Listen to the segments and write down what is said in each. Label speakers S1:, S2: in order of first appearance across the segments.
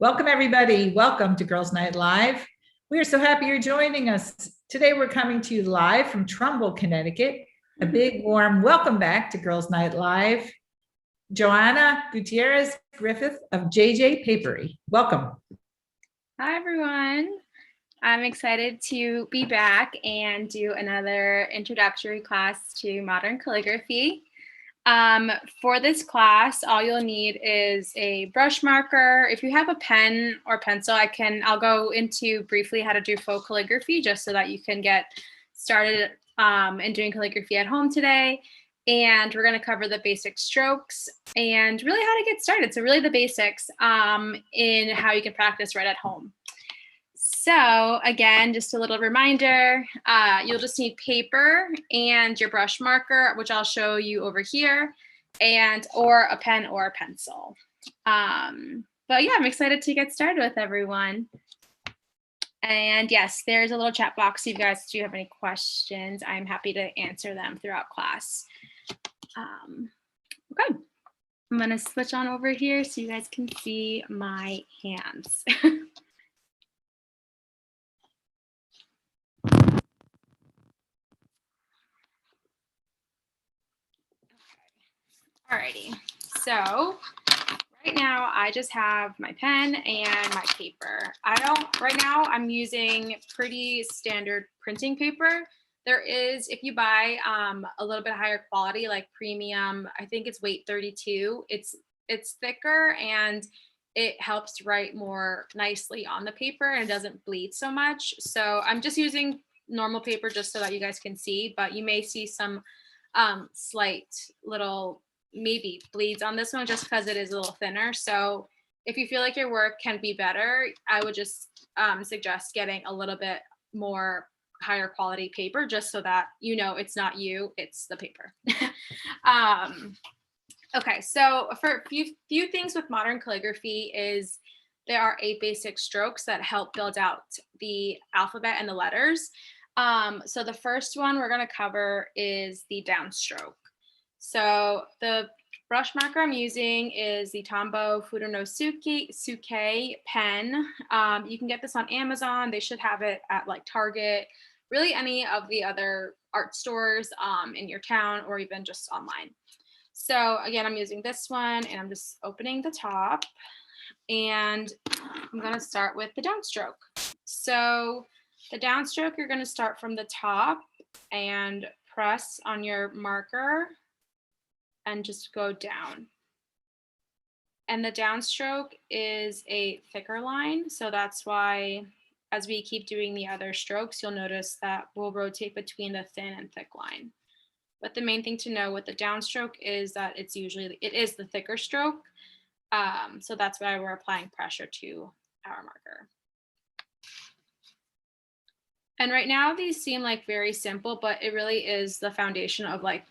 S1: Welcome, everybody. Welcome to Girls Night Live. We are so happy you're joining us. Today, we're coming to you live from Trumbull, Connecticut. A big, warm welcome back to Girls Night Live. Johana Gutierrez Griffith of JJ Papery. Welcome.
S2: Hi, everyone. I'm excited to be back and do another introductory class to modern calligraphy. For this class, all you'll need is a brush marker. If you have a pen or pencil, I'll go into briefly how to do faux calligraphy just so that you can get started in doing calligraphy at home today. And we're going to cover the basic strokes and really how to get started. So really the basics in how you can practice right at home. So again, just a little reminder, you'll just need paper and your brush marker, which I'll show you over here, or a pen or a pencil. But yeah, I'm excited to get started with everyone. And yes, there's a little chat box. If you guys do have any questions, I'm happy to answer them throughout class. Okay, I'm gonna switch on over here so you guys can see my hands. Alrighty, so right now I just have my pen and my paper. Right now I'm using pretty standard printing paper. There is, if you buy a little bit higher quality, like premium, I think it's weight 32, it's thicker and it helps write more nicely on the paper and it doesn't bleed so much. So I'm just using normal paper just so that you guys can see, but you may see some slight little maybe bleeds on this one just because it is a little thinner. So if you feel like your work can be better, I would just suggest getting a little bit more higher quality paper just so that you know it's not you, it's the paper. Okay, so for a few things with modern calligraphy is there are 8 basic strokes that help build out the alphabet and the letters. So the first one we're going to cover is the downstroke. So the brush marker I'm using is the Tombow Fudonosuke pen. You can get this on Amazon. They should have it at like Target, really any of the other art stores in your town or even just online. So again, I'm using this one and I'm just opening the top and I'm going to start with the downstroke. So the downstroke, you're going to start from the top and press on your marker and just go down. And the downstroke is a thicker line. So that's why as we keep doing the other strokes, you'll notice that we'll rotate between the thin and thick line. But the main thing to know with the downstroke is that it is the thicker stroke. So that's why we're applying pressure to our marker. And right now these seem like very simple, but it really is the foundation of like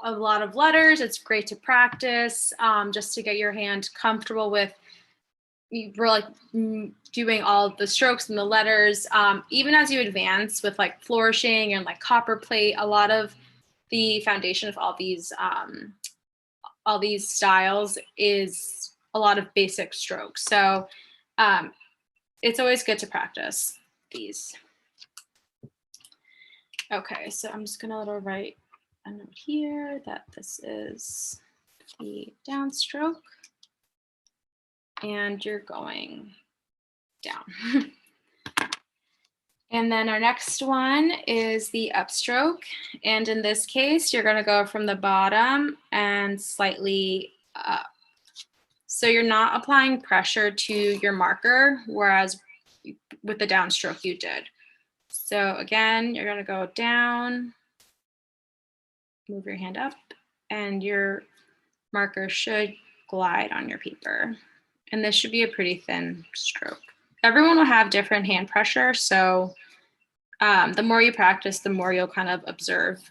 S2: a lot of letters. It's great to practice just to get your hand comfortable with doing all the strokes and the letters. Even as you advance with like flourishing and like copper plate, a lot of the foundation of all these styles is a lot of basic strokes. So it's always good to practice these. Okay, so I'm just gonna write a note here that this is the downstroke and you're going down. And then our next one is the upstroke. And in this case, you're going to go from the bottom and slightly up. So you're not applying pressure to your marker, whereas with the downstroke you did. So again, you're going to go down, move your hand up, and your marker should glide on your paper. And this should be a pretty thin stroke. Everyone will have different hand pressure, so the more you practice, the more you'll kind of observe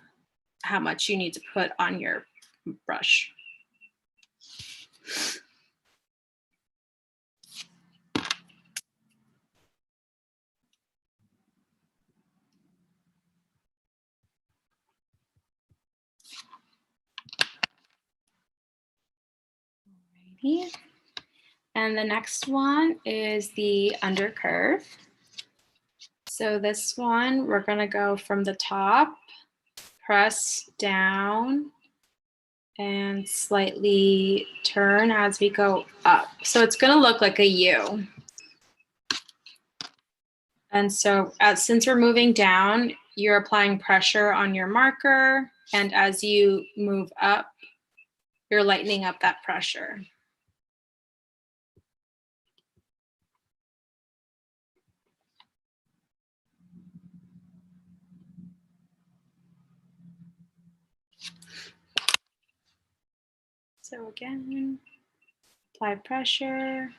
S2: how much you need to put on your brush. Alrighty. And the next one is the undercurve. So this one, we're going to go from the top, press down, and slightly turn as we go up. So it's going to look like a U. And so since we're moving down, you're applying pressure on your marker. And as you move up, you're lightening up that pressure. So again, apply pressure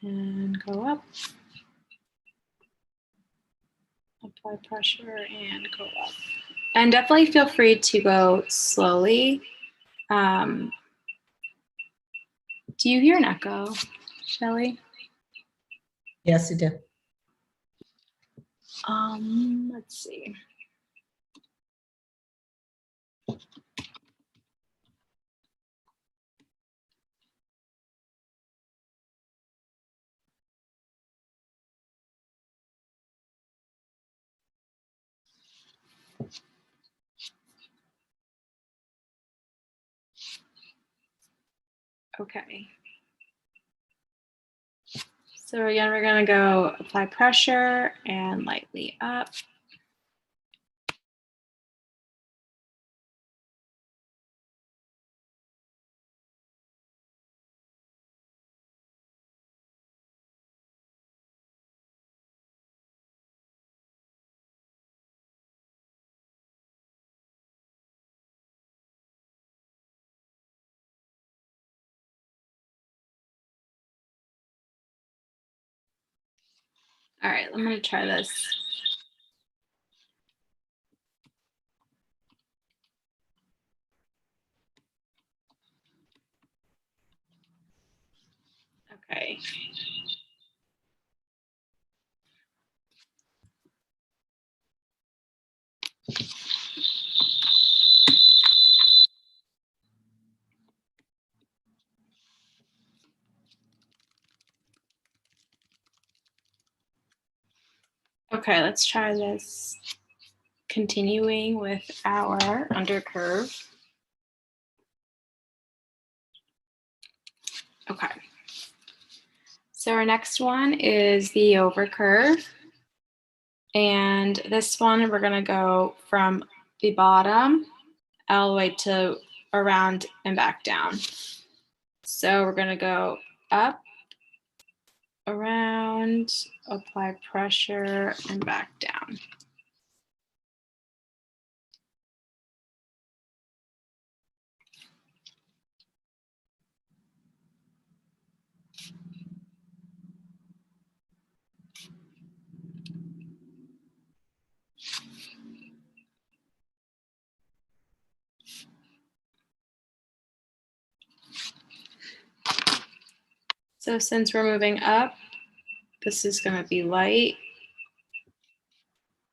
S2: and go up. Apply pressure and go up. And definitely feel free to go slowly. Do you hear an echo, Shelley?
S1: Yes, you do.
S2: Let's see. Okay. So again, we're going to go apply pressure and lightly up. All right, I'm going to try this. Okay. Okay, let's try this. Continuing with our undercurve. Okay. So our next one is the overcurve. And this one, we're going to go from the bottom all the way to around and back down. So we're going to go up, around, apply pressure, and back down. So since we're moving up, this is going to be light.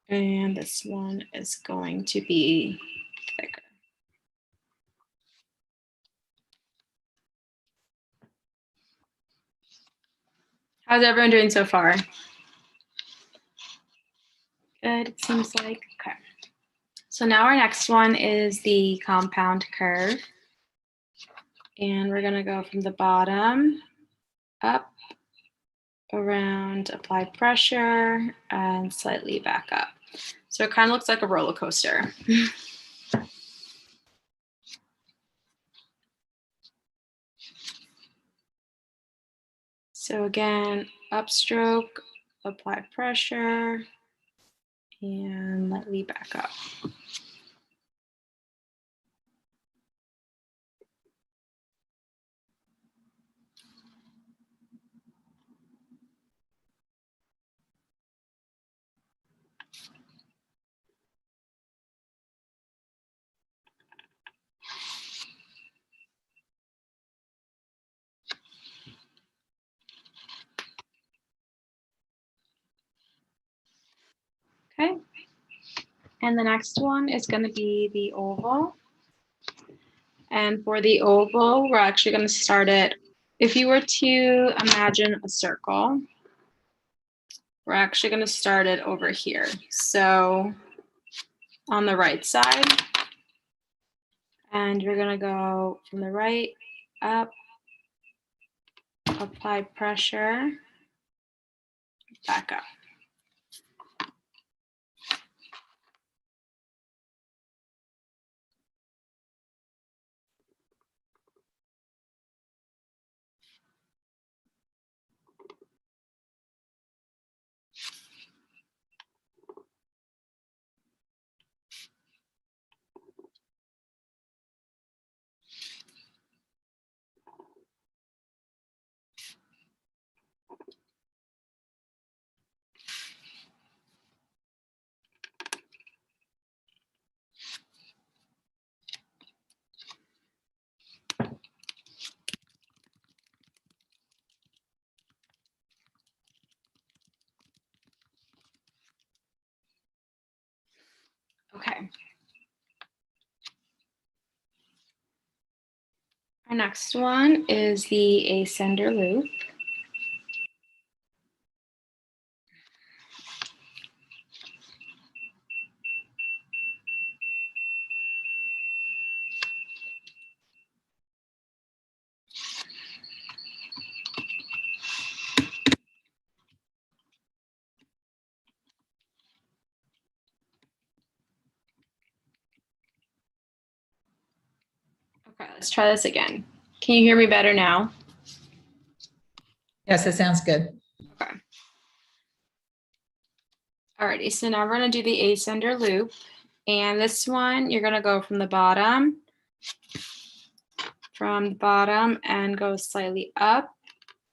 S2: And this one is going to be thicker. How's everyone doing so far? Good, it seems like. Okay. So now our next one is the compound curve. And we're going to go from the bottom up, around, apply pressure, and slightly back up. So it kind of looks like a roller coaster. So again, upstroke, apply pressure, and lightly back up. Okay. And the next one is going to be the oval. And for the oval, we're actually going to start it If you were to imagine a circle, we're actually going to start it over here. So on the right side, and you're going to go from the right up, apply pressure, back up. Okay. Our next one is the ascender loop. Okay, let's try this again. Can you hear me better now?
S1: Yes, it sounds good.
S2: Okay. Alrighty, so now we're going to do the ascender loop. And this one, you're going to go from the bottom and go slightly up,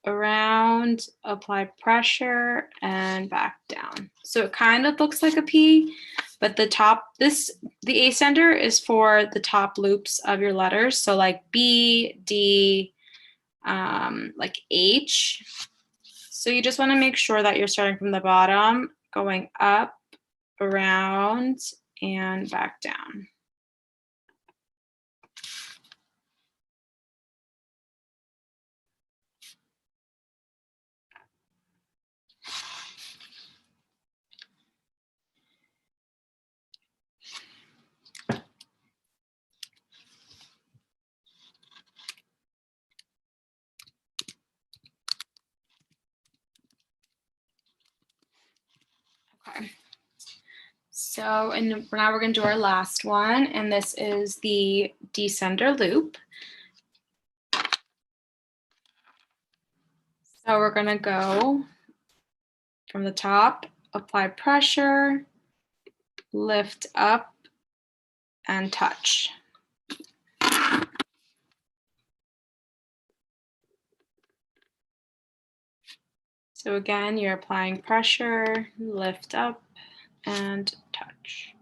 S2: around, apply pressure, and back down. So it kind of looks like a P, but the ascender is for the top loops of your letters. So like B, D, like H. So you just want to make sure that you're starting from the bottom, going up, around, and back down. Okay. So, and now we're going to do our last one, and this is the descender loop. So we're going to go from the top, apply pressure, lift up, and touch. So again, you're applying pressure, lift up, and touch.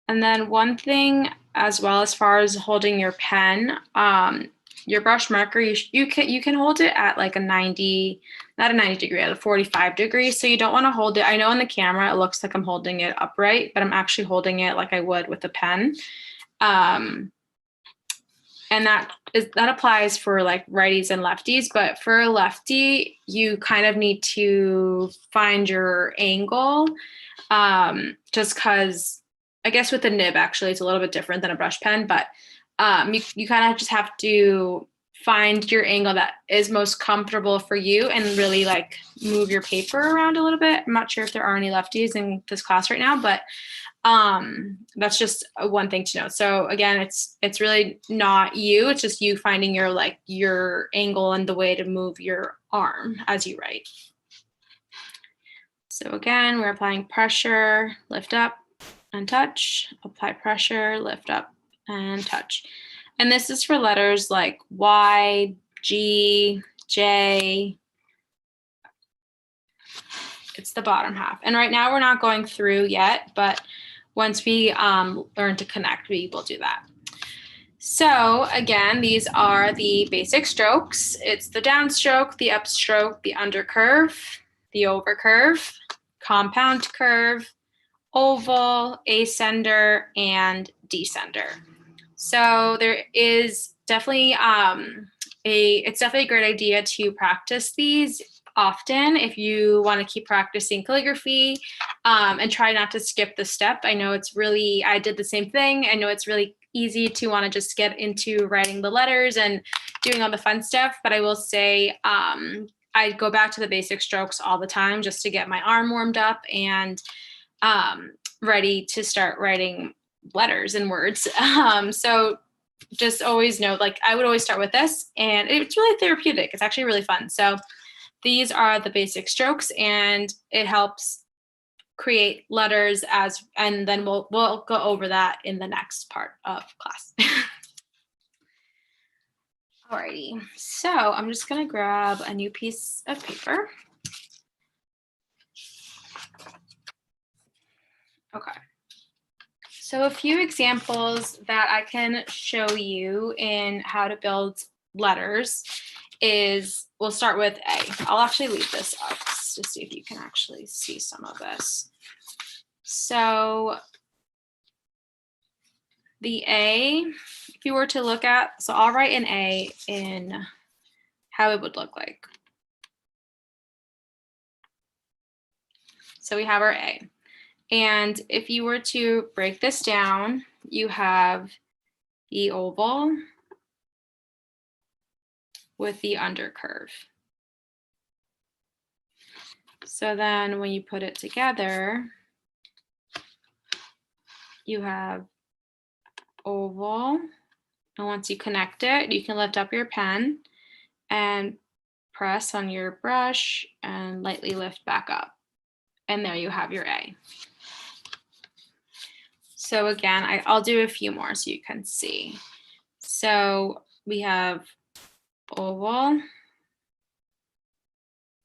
S2: And then one thing as well, as far as holding your pen, your brush marker, you can hold it at like a 90, not a 90 degree, at a 45 degree. So you don't want to hold it. I know on the camera it looks like I'm holding it upright, but I'm actually holding it like I would with a pen. And that applies for like righties and lefties, but for a lefty, you kind of need to find your angle, just because I guess with the nib, actually, it's a little bit different than a brush pen, but you kind of just have to find your angle that is most comfortable for you and really like move your paper around a little bit. I'm not sure if there are any lefties in this class right now, but that's just one thing to know. So again, it's really not you, it's just you finding your angle and the way to move your arm as you write. So again, we're applying pressure, lift up and touch, apply pressure, lift up and touch. And this is for letters like Y, G, J. It's the bottom half. And right now we're not going through yet, but once we learn to connect, we will do that. So again, these are the basic strokes. It's the downstroke, the upstroke, the undercurve, the overcurve, compound curve, oval, ascender, and descender. So there is definitely it's definitely a great idea to practice these often if you want to keep practicing calligraphy, and try not to skip the step. I know I did the same thing. I know it's really easy to want to just get into writing the letters and doing all the fun stuff, but I will say I go back to the basic strokes all the time just to get my arm warmed up and ready to start writing letters and words. So just always know, like, I would always start with this, and it's really therapeutic. It's actually really fun. So these are the basic strokes, and it helps create letters and then we'll go over that in the next part of class. Alrighty, so I'm just gonna grab a new piece of paper. Okay. So a few examples that I can show you in how to build letters is, we'll start with A. I'll actually leave this up to see if you can actually see some of this. So the A, if you were to look at, so I'll write an A in how it would look like. So we have our A. And if you were to break this down, you have the oval with the undercurve. So then when you put it together, you have oval. And once you connect it, you can lift up your pen and press on your brush and lightly lift back up. And there you have your A. So again, I'll do a few more so you can see. So we have oval.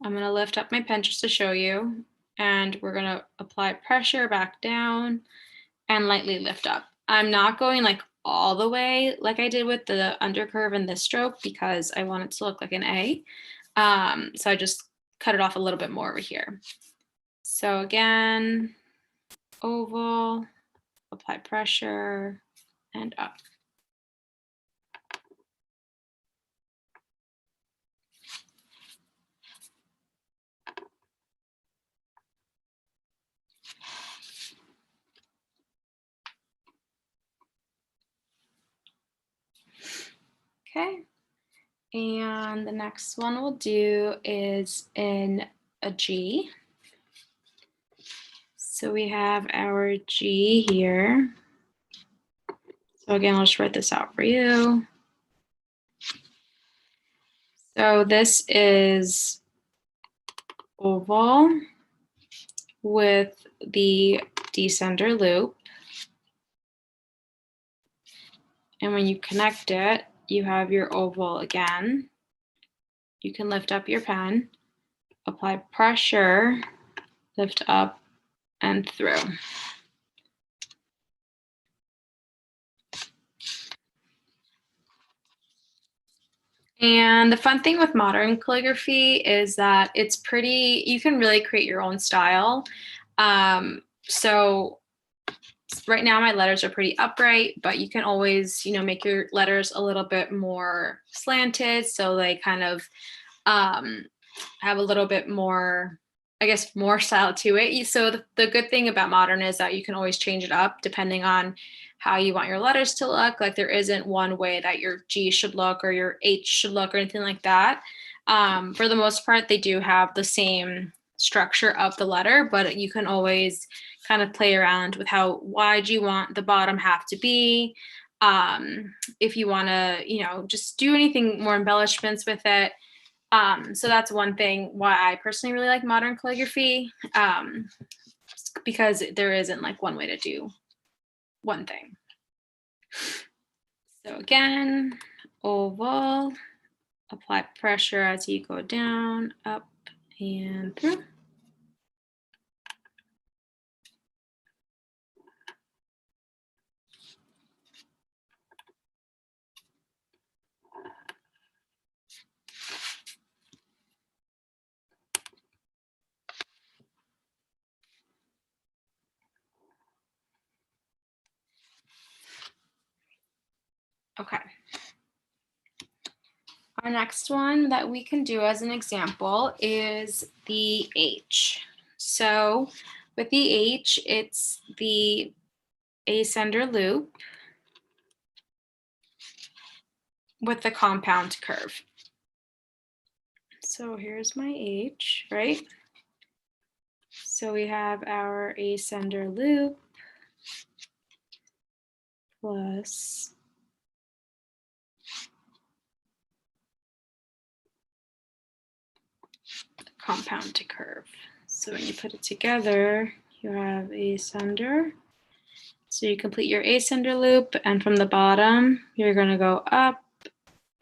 S2: I'm going to lift up my pen just to show you, and we're going to apply pressure back down and lightly lift up. I'm not going like all the way like I did with the undercurve and this stroke because I want it to look like an A. So I just cut it off a little bit more over here. So again, oval, apply pressure, and up. Okay, and the next one we'll do is in a G. So we have our G here. So again, I'll just write this out for you. So this is oval with the descender loop. And when you connect it, you have your oval again. You can lift up your pen, apply pressure, lift up and through. And the fun thing with modern calligraphy is that it's pretty, you can really create your own style. So right now my letters are pretty upright, but you can always, make your letters a little bit more slanted. So they kind of have a little bit more, I guess, more style to it. So the good thing about modern is that you can always change it up depending on how you want your letters to look. Like there isn't one way that your G should look or your H should look or anything like that. For the most part, they do have the same structure of the letter, but you can always kind of play around with how wide you want the bottom half to be. If you want to, just do anything more embellishments with it. So that's one thing why I personally really like modern calligraphy, because there isn't like one way to do one thing. So again, oval, apply pressure as you go down, up and through. Okay. Our next one that we can do as an example is the H. So with the H, it's the ascender loop with the compound curve. So here's my H, right? So we have our ascender loop plus compound to curve. So when you put it together, you have ascender. So you complete your ascender loop, and from the bottom, you're going to go up,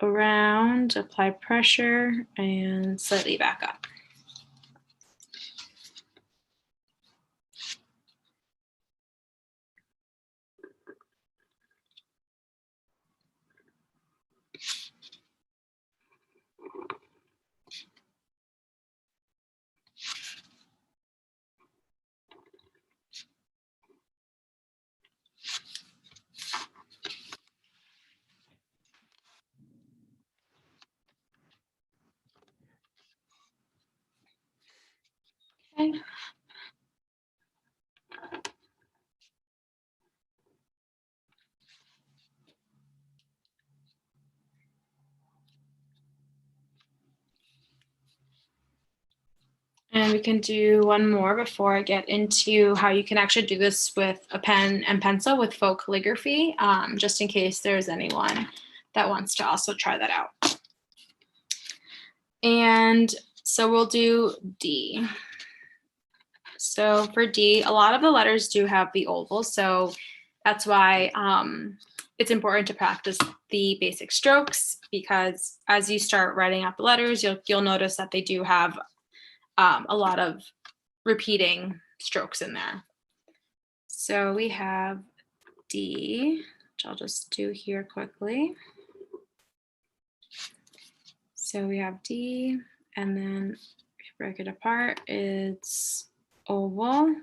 S2: around, apply pressure, and slightly back up. Okay. And we can do one more before I get into how you can actually do this with a pen and pencil with faux calligraphy, just in case there's anyone that wants to also try that out. And so we'll do D. So for D, a lot of the letters do have the oval, so that's why it's important to practice the basic strokes, because as you start writing out the letters, you'll notice that they do have a lot of repeating strokes in there. So we have D, which I'll just do here quickly. So we have D, and then if you break it apart, it's oval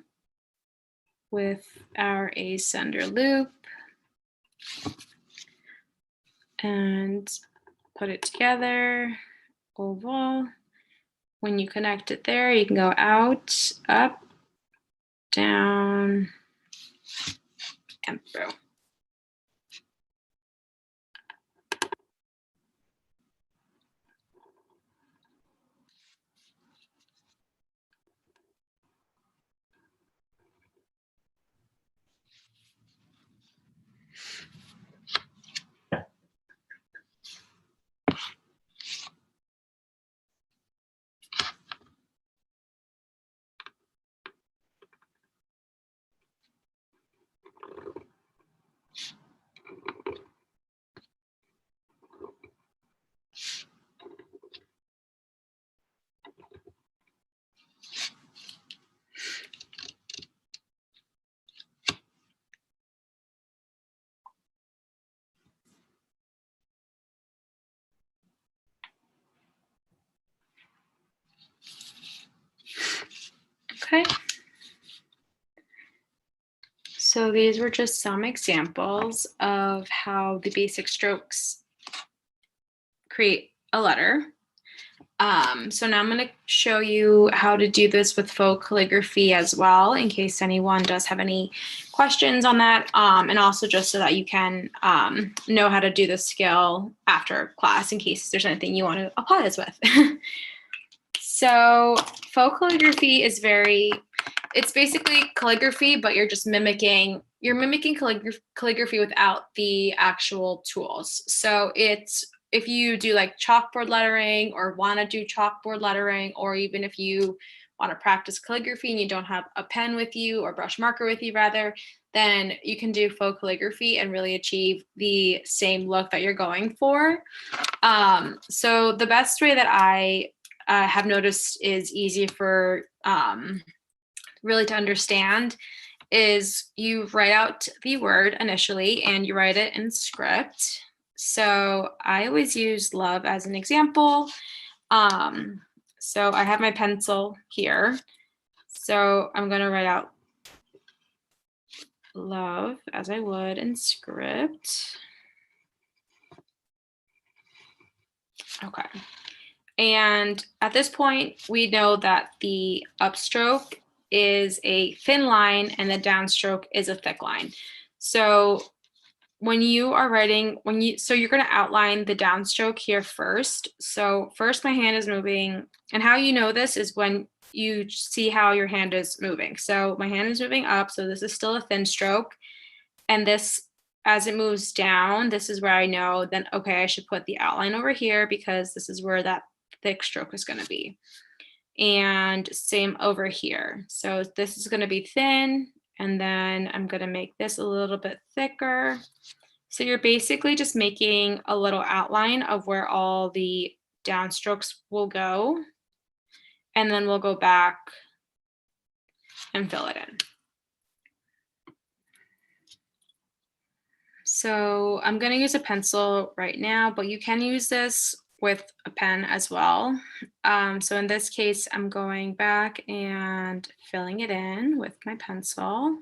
S2: with our ascender loop, and put it together, oval. When you connect it there, you can go out, up, down, and through. Okay. So these were just some examples of how the basic strokes create a letter. So now I'm going to show you how to do this with faux calligraphy as well, in case anyone does have any questions on that, and also just so that you can know how to do this skill after class, in case there's anything you want to apply this with. So faux calligraphy is it's basically calligraphy, but you're just mimicking calligraphy without the actual tools. So it's, if you do like chalkboard lettering or want to do chalkboard lettering, or even if you want to practice calligraphy and you don't have a pen with you, or brush marker with you rather, then you can do faux calligraphy and really achieve the same look that you're going for. So the best way that I have noticed is easy for really to understand is you write out the word initially and you write it in script. So I always use love as an example. So I have my pencil here. So I'm going to write out love as I would in script. Okay. And at this point, we know that the upstroke is a thin line and the downstroke is a thick line. So when you are writing, so you're going to outline the downstroke here first. So first my hand is moving, and how you know this is when you see how your hand is moving. So my hand is moving up, so this is still a thin stroke. And this, as it moves down, this is where I know then, okay, I should put the outline over here because this is where that thick stroke is going to be. And same over here. So this is going to be thin, and then I'm going to make this a little bit thicker. So you're basically just making a little outline of where all the downstrokes will go, and then we'll go back and fill it in. So I'm going to use a pencil right now, but you can use this with a pen as well. So in this case, I'm going back and filling it in with my pencil.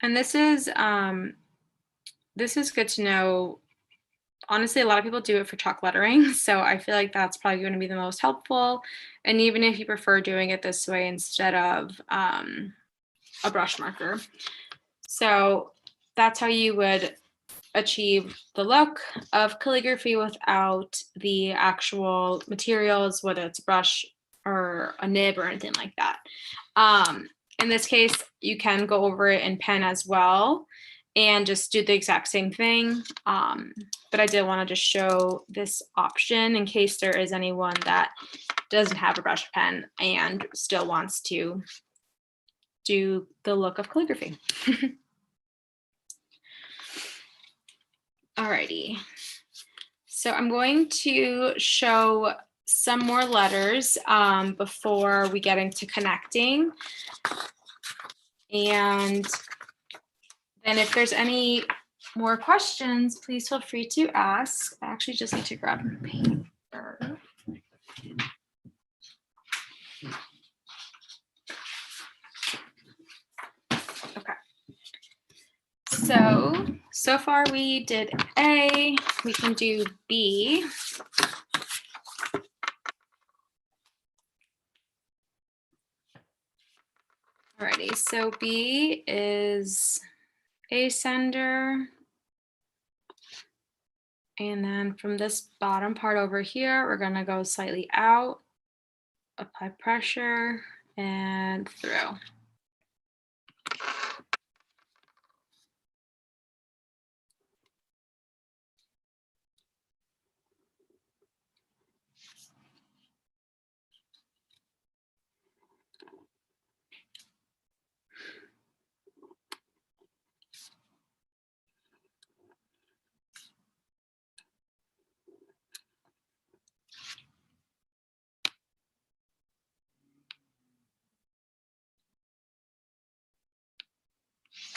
S2: And this is good to know. Honestly, a lot of people do it for chalk lettering, so I feel like that's probably going to be the most helpful. And even if you prefer doing it this way instead of a brush marker. So that's how you would achieve the look of calligraphy without the actual materials, whether it's a brush or a nib or anything like that. In this case, you can go over it in pen as well and just do the exact same thing. But I did want to just show this option in case there is anyone that doesn't have a brush pen and still wants to do the look of calligraphy. Alrighty. So I'm going to show some more letters before we get into connecting. And then if there's any more questions, please feel free to ask. I actually just need to grab paper. Okay. So far we did A, we can do B. Alrighty, so B is ascender. And then from this bottom part over here, we're gonna go slightly out, apply pressure, and through.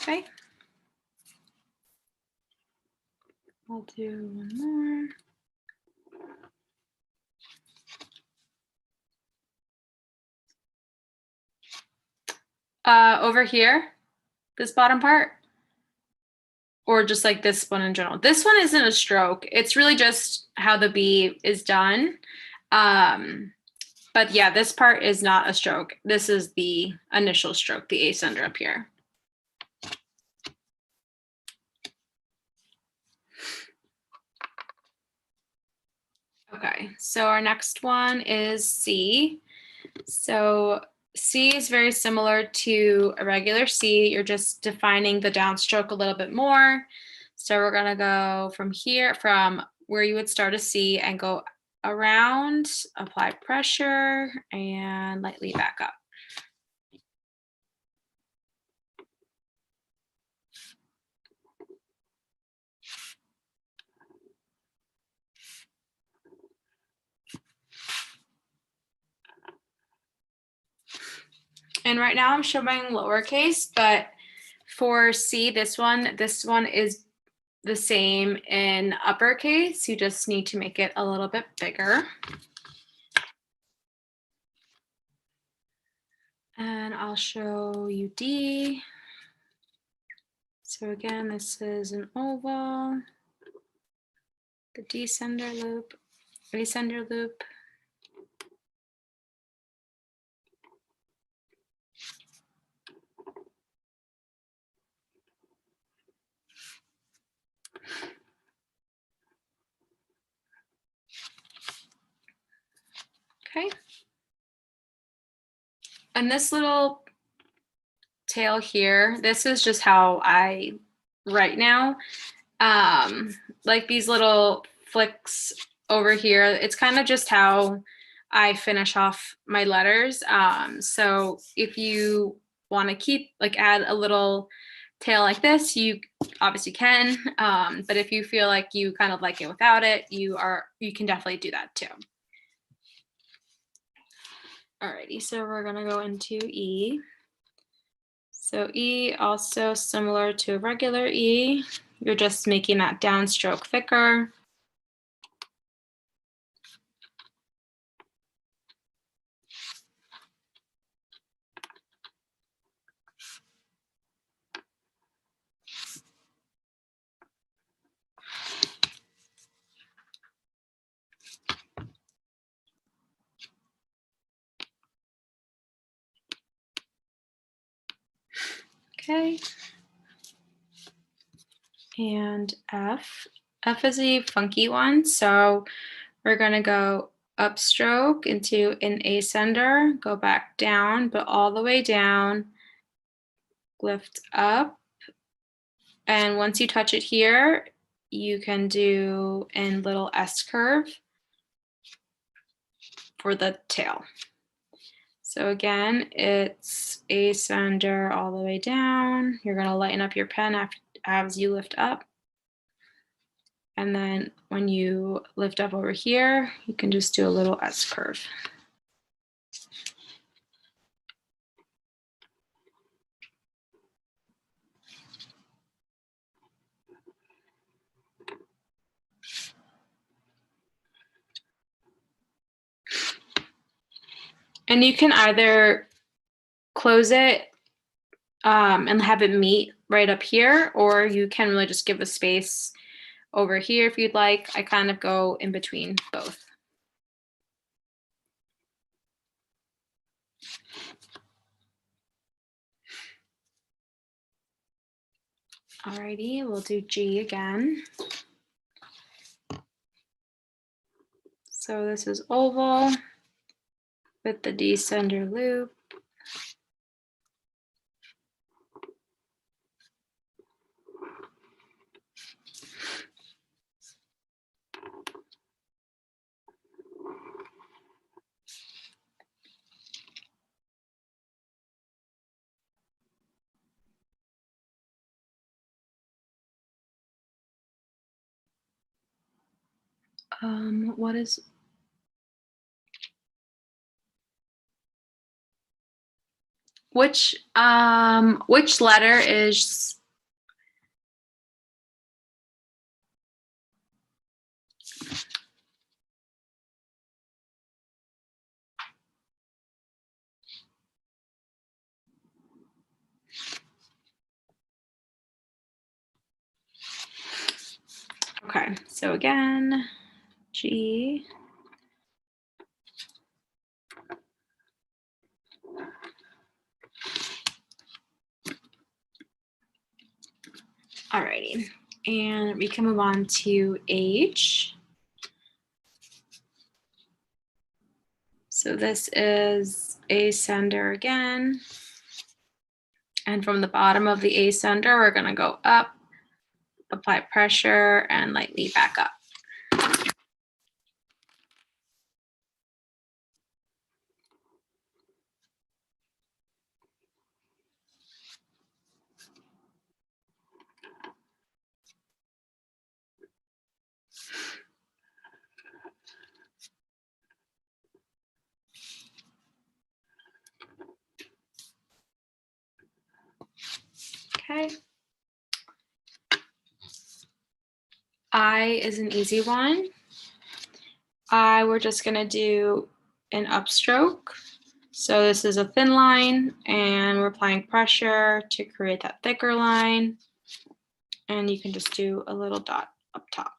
S2: Okay. I'll do one more. Over here, this bottom part, or just like this one in general. This one isn't a stroke. It's really just how the B is done. But yeah, this part is not a stroke. This is the initial stroke, the ascender up here. Okay, so our next one is C. So C is very similar to a regular C. You're just defining the downstroke a little bit more. So we're gonna go from here, from where you would start a C and go around, apply pressure, and lightly back up. And right now I'm showing lowercase, but for C, this one is the same in uppercase. You just need to make it a little bit bigger. And I'll show you D. So again, this is an oval, the descender loop, ascender loop. Okay. And this little tail here, this is just how I write now. Like these little flicks over here, it's kind of just how I finish off my letters. So if you want to keep, like, add a little tail like this, you obviously can. But if you feel like you kind of like it without it, you can definitely do that too. Alrighty, so we're gonna go into E. So E, also similar to a regular E, you're just making that downstroke thicker. Okay. And F. F is a funky one. So we're going to go upstroke into an ascender, go back down, but all the way down, lift up. And once you touch it here, you can do a little S curve for the tail. So again, it's ascender all the way down. You're going to lighten up your pen as you lift up. And then when you lift up over here, you can just do a little S curve. And you can either close it and have it meet right up here, or you can really just give a space over here if you'd like. I kind of go in between both. Alrighty, we'll do G again. So this is oval with the descender loop. Which letter is okay, so again, G. Alrighty, and we can move on to H. So this is ascender again. And from the bottom of the ascender, we're going to go up, apply pressure, and lightly back up. Okay. I is an easy one. We're just going to do an upstroke. So this is a thin line, and we're applying pressure to create that thicker line. And you can just do a little dot up top.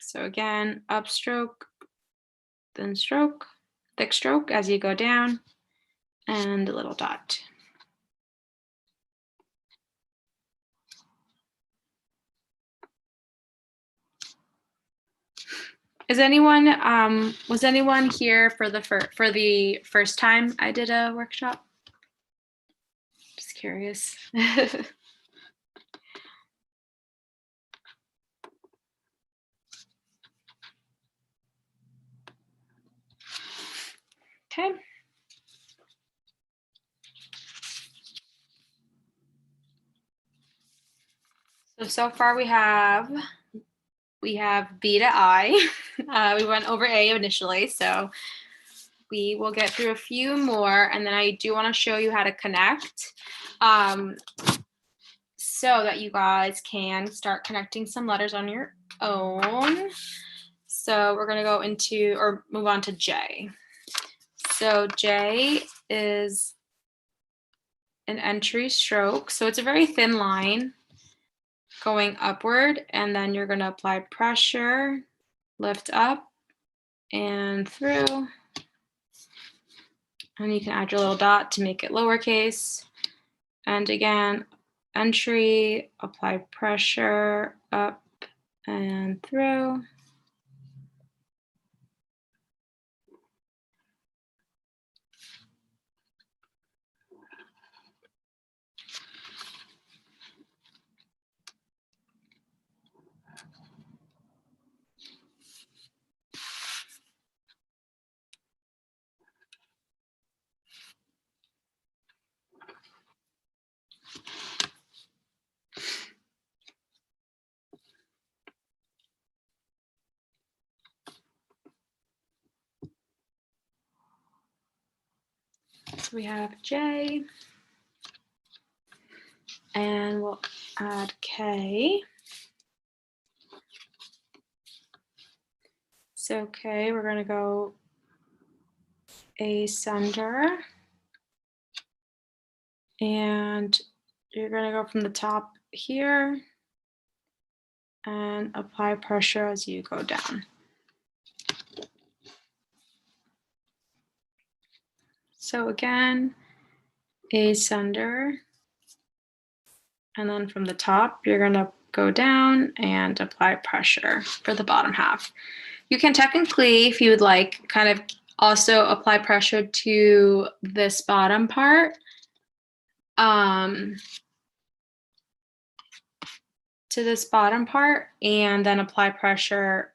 S2: So again, upstroke, thin stroke, thick stroke as you go down, and a little dot. Was anyone here for the first time I did a workshop? Just curious. Okay. So far we have B to I. We went over A initially, so we will get through a few more, and then I do want to show you how to connect, so that you guys can start connecting some letters on your own. So we're going to go into or move on to J. So J is an entry stroke. So it's a very thin line going upward, and then you're going to apply pressure, lift up and through. And you can add your little dot to make it lowercase. And again, entry, apply pressure up and through. So we have J, and we'll add K. So K, we're going to go ascender, and you're going to go from the top here and apply pressure as you go down. So again, ascender, and then from the top, you're going to go down and apply pressure for the bottom half. You can technically, if you would like, kind of also apply pressure to this bottom part. To this bottom part, and then apply pressure.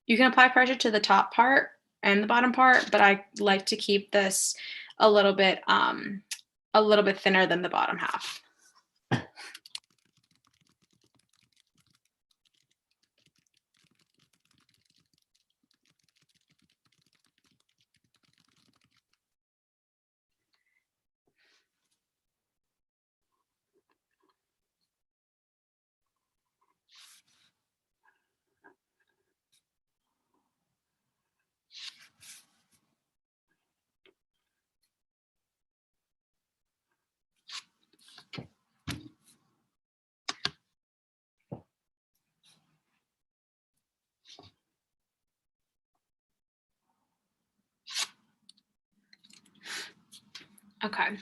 S2: You can apply pressure to the top part and the bottom part, but I like to keep this a little bit thinner than the bottom half. Okay,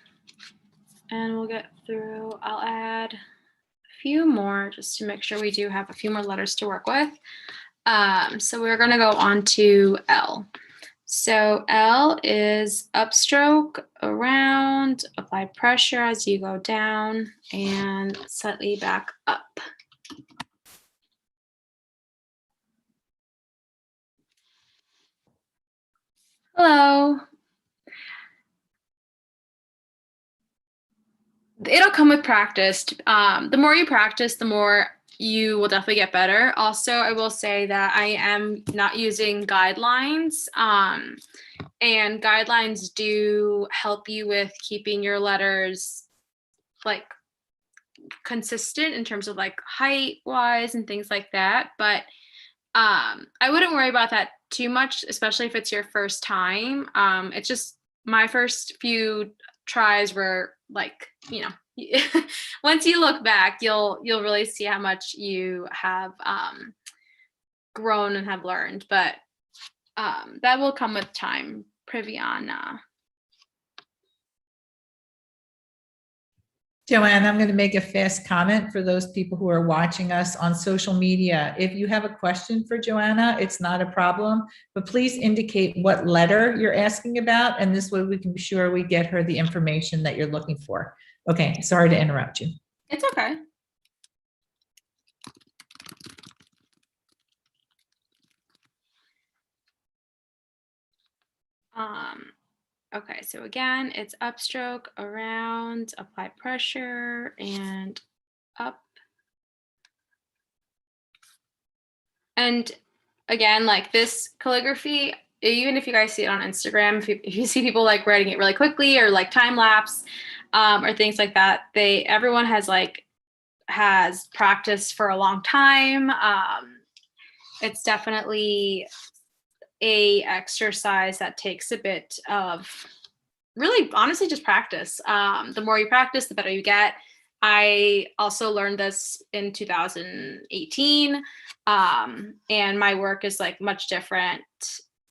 S2: and we'll get through, I'll add a few more just to make sure we do have a few more letters to work with. So we're going to go on to L. So L is upstroke, around, apply pressure as you go down, and slightly back up. Hello. It'll come with practice. The more you practice, the more you will definitely get better. Also, I will say that I am not using guidelines, and guidelines do help you with keeping your letters like consistent in terms of like height wise and things like that. But I wouldn't worry about that too much, especially if it's your first time. It's just my first few tries were like, once you look back, you'll really see how much you have grown and have learned, but that will come with time. Priviana.
S1: Joanne, I'm going to make a fast comment for those people who are watching us on social media. If you have a question for Joanna, it's not a problem, but please indicate what letter you're asking about, and this way we can be sure we get her the information that you're looking for. Okay, sorry to interrupt you.
S2: It's okay. Okay, so again, it's upstroke, around, apply pressure, and up. And again, like this calligraphy, even if you guys see it on Instagram, if you see people like writing it really quickly or like time lapse or things like that, everyone has practiced for a long time. It's definitely a exercise that takes a bit of really honestly just practice. The more you practice, the better you get. I also learned this in 2018, and my work is like much different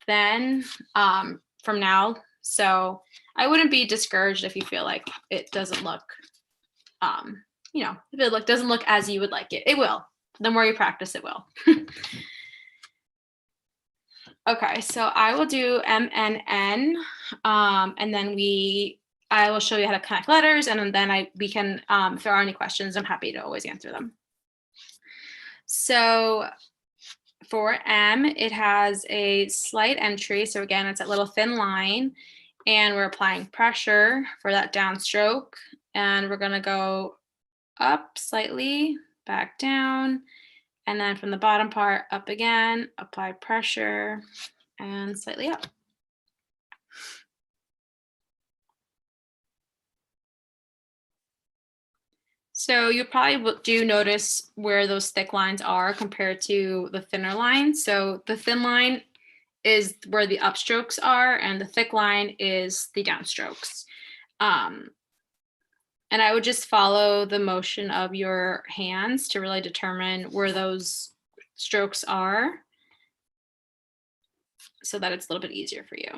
S2: then from now. So I wouldn't be discouraged if you feel like it doesn't look, if it doesn't look as you would like it. It will. The more you practice, it will. Okay, so I will do MNN, and then I will show you how to connect letters, and then we can, if there are any questions, I'm happy to always answer them. So for M, it has a slight entry. So again, it's that little thin line, and we're applying pressure for that downstroke, and we're gonna go up slightly, back down, and then from the bottom part up again, apply pressure and slightly up. So you probably do notice where those thick lines are compared to the thinner line. So the thin line is where the upstrokes are, and the thick line is the downstrokes. And I would just follow the motion of your hands to really determine where those strokes are so that it's a little bit easier for you.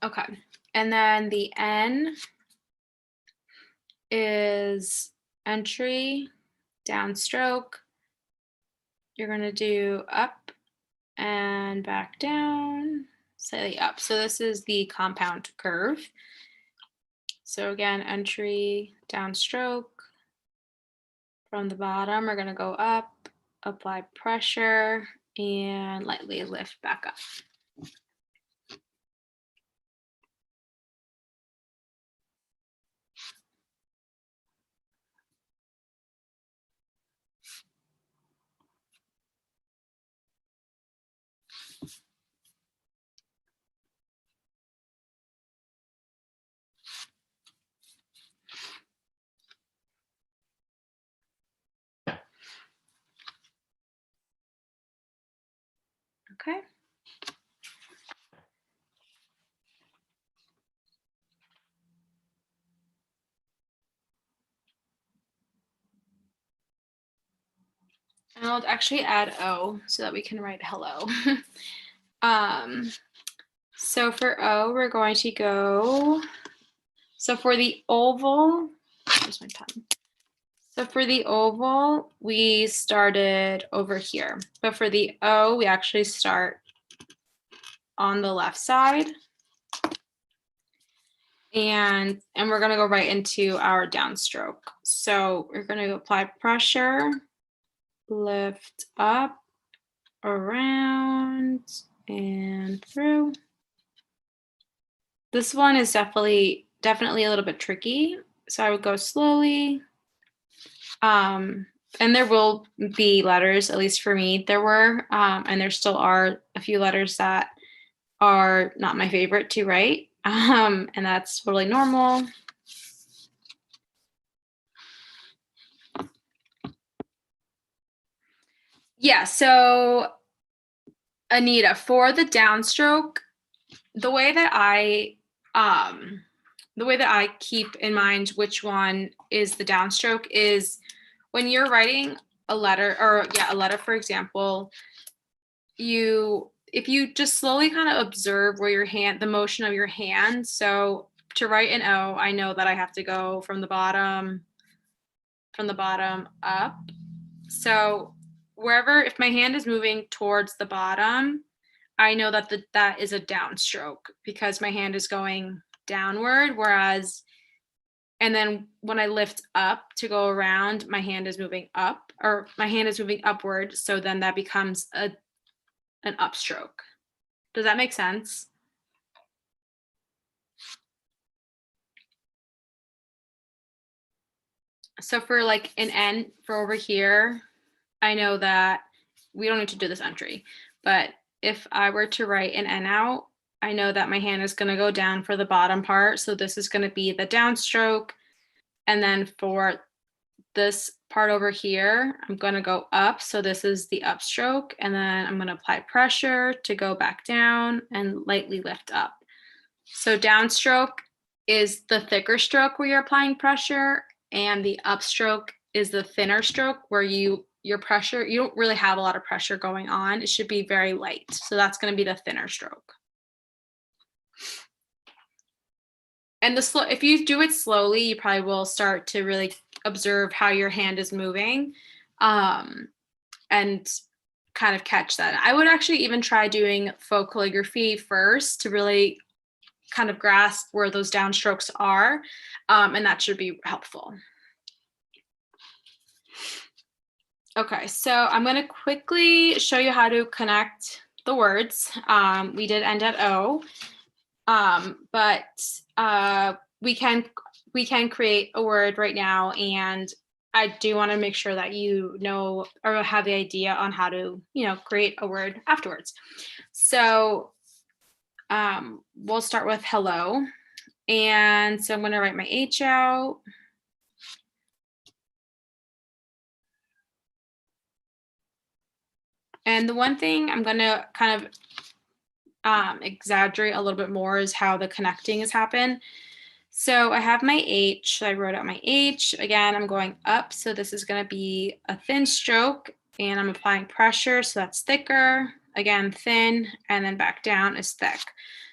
S2: Okay, and then the N is entry, downstroke. You're gonna do up and back down, slightly up. So this is the compound curve. So again, entry, downstroke. From the bottom, we're gonna go up, apply pressure, and lightly lift back up. Okay. And I'll actually add O so that we can write hello. So for O, we're going to go, so for the oval, where's my pen? So for the oval, we started over here, but for the O, we actually start on the left side. And we're gonna go right into our downstroke. So we're gonna apply pressure, lift up, around, and through. This one is definitely a little bit tricky. So I would go slowly. and there will be letters, at least for me, there were, and there still are a few letters that are not my favorite to write, and that's totally normal. Yeah, so Anita, for the downstroke, the way that I keep in mind which one is the downstroke is when you're writing a letter, or a letter, for example, if you just slowly kind of observe where your hand, the motion of your hand. So to write an O, I know that I have to go from the bottom up. So wherever, if my hand is moving towards the bottom, I know that that is a downstroke because my hand is going downward, whereas, and then when I lift up to go around, my hand is moving up, or my hand is moving upward. So then that becomes an upstroke. Does that make sense? So for like an N for over here, I know that we don't need to do this entry, but if I were to write an N out, I know that my hand is going to go down for the bottom part. So this is going to be the downstroke. And then for this part over here, I'm going to go up. So this is the upstroke. And then I'm going to apply pressure to go back down and lightly lift up. So downstroke is the thicker stroke where you're applying pressure, and the upstroke is the thinner stroke where your pressure, you don't really have a lot of pressure going on. It should be very light. So that's going to be the thinner stroke. And if you do it slowly, you probably will start to really observe how your hand is moving, and kind of catch that. I would actually even try doing faux calligraphy first to really kind of grasp where those downstrokes are, and that should be helpful. Okay, so I'm going to quickly show you how to connect the words. We did end at O, but we can create a word right now, and I do want to make sure that you know or have the idea on how to, create a word afterwards. So we'll start with hello, and so I'm going to write my H out. And the one thing I'm going to kind of exaggerate a little bit more is how the connecting has happened. So I have my H. So I wrote out my H. Again, I'm going up. So this is going to be a thin stroke, and I'm applying pressure. So that's thicker. Again, thin, and then back down is thick.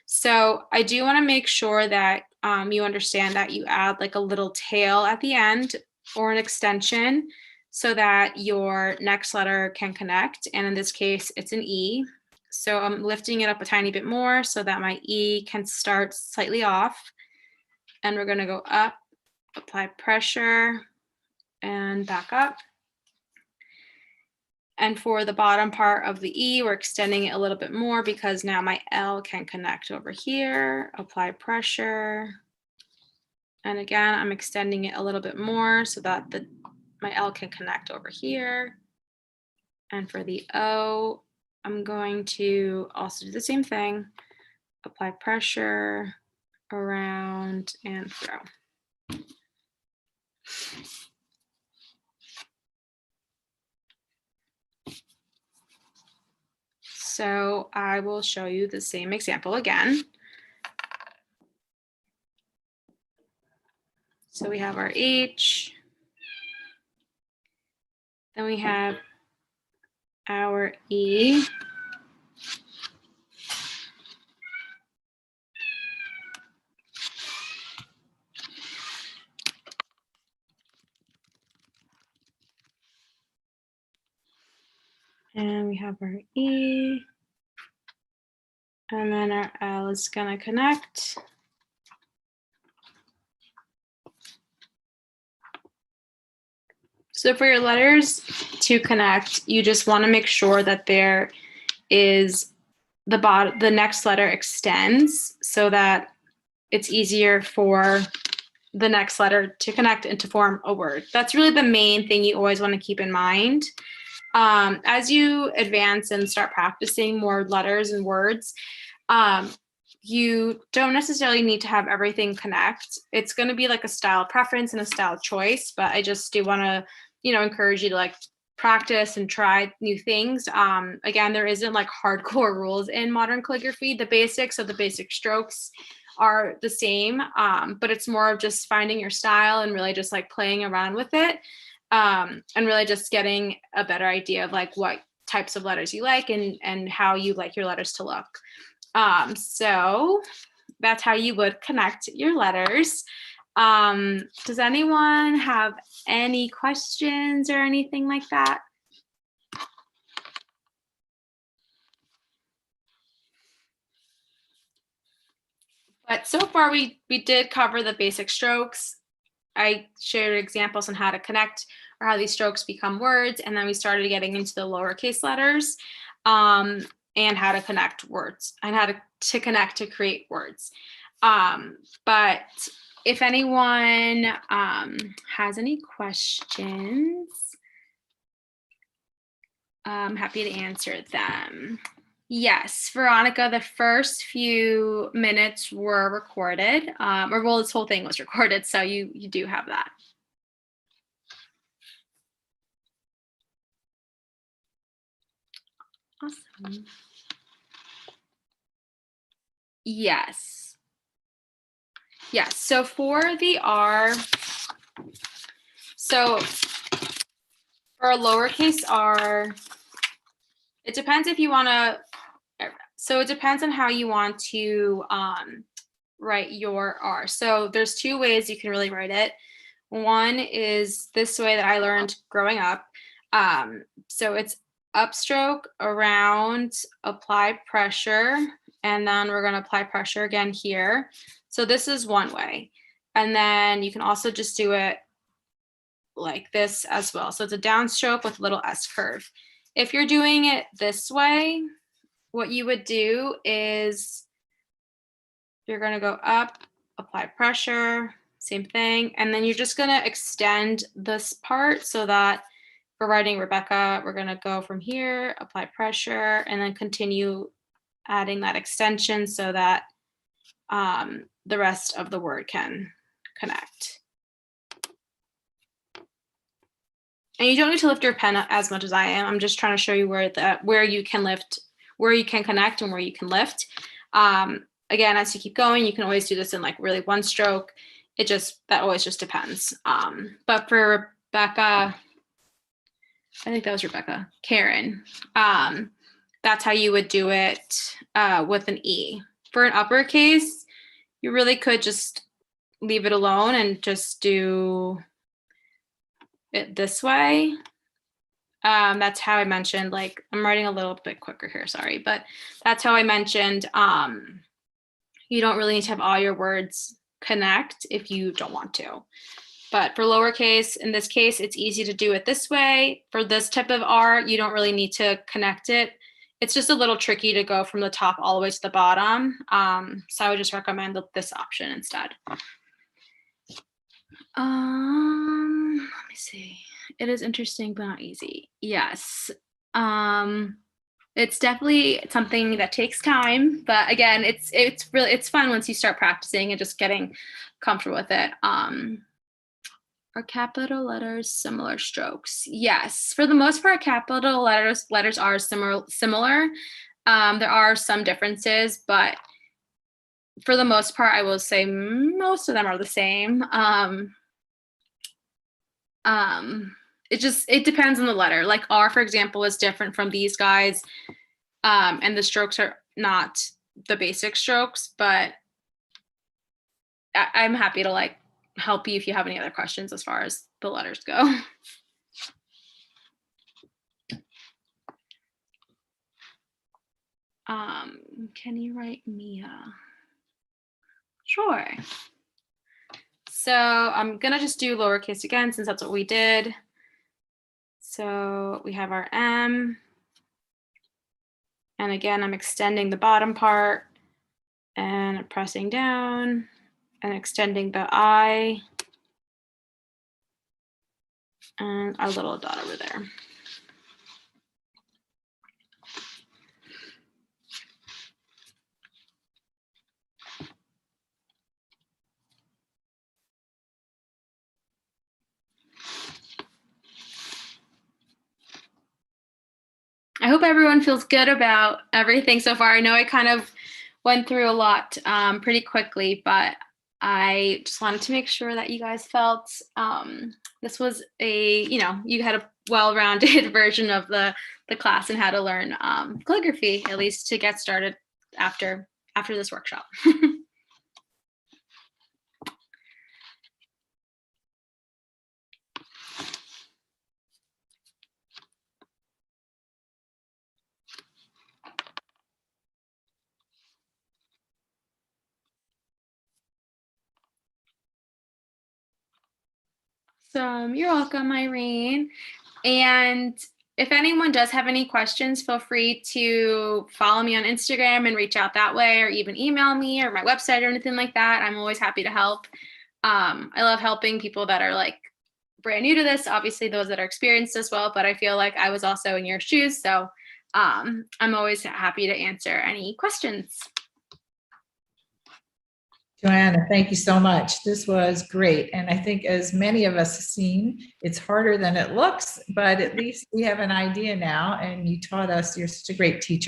S2: So I do want to make sure that you understand that you add like a little tail at the end or an extension so that your next letter can connect. And in this case, it's an E. So I'm lifting it up a tiny bit more so that my E can start slightly off. And we're going to go up, apply pressure, and back up. And for the bottom part of the E, we're extending it a little bit more because now my L can connect over here, apply pressure. And again, I'm extending it a little bit more so that my L can connect over here. And for the O, I'm going to also do the same thing, apply pressure, around, and through. So I will show you the same example again. So we have our H, then we have our E, and we have our E, and then our L is going to connect. So for your letters to connect, you just want to make sure that there is the next letter extends so that it's easier for the next letter to connect and to form a word. That's really the main thing you always want to keep in mind. As you advance and start practicing more letters and words, you don't necessarily need to have everything connect. It's going to be like a style preference and a style choice, but I just do want to, encourage you to like practice and try new things. Again, there isn't like hardcore rules in modern calligraphy. The basics of the basic strokes are the same, but it's more of just finding your style and really just like playing around with it, and really just getting a better idea of like what types of letters you like and how you like your letters to look. So that's how you would connect your letters. Does anyone have any questions or anything like that? But so far we did cover the basic strokes. I shared examples on how to connect or how these strokes become words. And then we started getting into the lowercase letters, and how to connect words and how to connect to create words. But if anyone has any questions, I'm happy to answer them. Yes, Veronica, the first few minutes were recorded, or well, this whole thing was recorded, so you do have that. Awesome. Yes. Yes, so for the R, so for a lowercase r, it depends if you want to, so it depends on how you want to write your R. So there's two ways you can really write it. One is this way that I learned growing up. So it's upstroke around, apply pressure, and then we're going to apply pressure again here. So this is one way. And then you can also just do it like this as well. So it's a downstroke with a little S curve. If you're doing it this way, what you would do is you're going to go up, apply pressure, same thing. And then you're just going to extend this part so that for writing Rebecca, we're going to go from here, apply pressure, and then continue adding that extension so that the rest of the word can connect. And you don't need to lift your pen as much as I am. I'm just trying to show you where you can lift, where you can connect and where you can lift. Again, as you keep going, you can always do this in like really one stroke. That always just depends. But for Rebecca, I think that was Rebecca, Karen, that's how you would do it with an E. For an uppercase, you really could just leave it alone and just do it this way. That's how I mentioned, like, I'm writing a little bit quicker here, sorry, but that's how I mentioned you don't really need to have all your words connect if you don't want to. But for lowercase, in this case, it's easy to do it this way. For this type of R, you don't really need to connect it. It's just a little tricky to go from the top all the way to the bottom. So I would just recommend this option instead. Let me see. It is interesting, but not easy. Yes. It's definitely something that takes time, but again, it's fun once you start practicing and just getting comfortable with it. Are capital letters similar strokes? Yes, for the most part, capital letters are similar. There are some differences, but for the most part, I will say most of them are the same. It depends on the letter. Like R, for example, is different from these guys, and the strokes are not the basic strokes, but I'm happy to like help you if you have any other questions as far as the letters go. Can you write Mia? Sure. So I'm gonna just do lowercase again since that's what we did. So we have our M. And again, I'm extending the bottom part and pressing down. and extending the eye and our little dot over there. I hope everyone feels good about everything so far. I know I kind of went through a lot pretty quickly, but I just wanted to make sure that you guys felt this was you had a well-rounded version of the class and how to learn calligraphy, at least to get started after this workshop. So you're welcome, Irene. And if anyone does have any questions, feel free to follow me on Instagram and reach out that way, or even email me or my website or anything like that. I'm always happy to help. I love helping people that are like brand new to this, obviously those that are experienced as well, but I feel like I was also in your shoes. So I'm always happy to answer any questions.
S1: Johana, thank you so much. This was great. And I think as many of us have seen, it's harder than it looks, but at least we have an idea now, and you taught us. You're such a great teacher.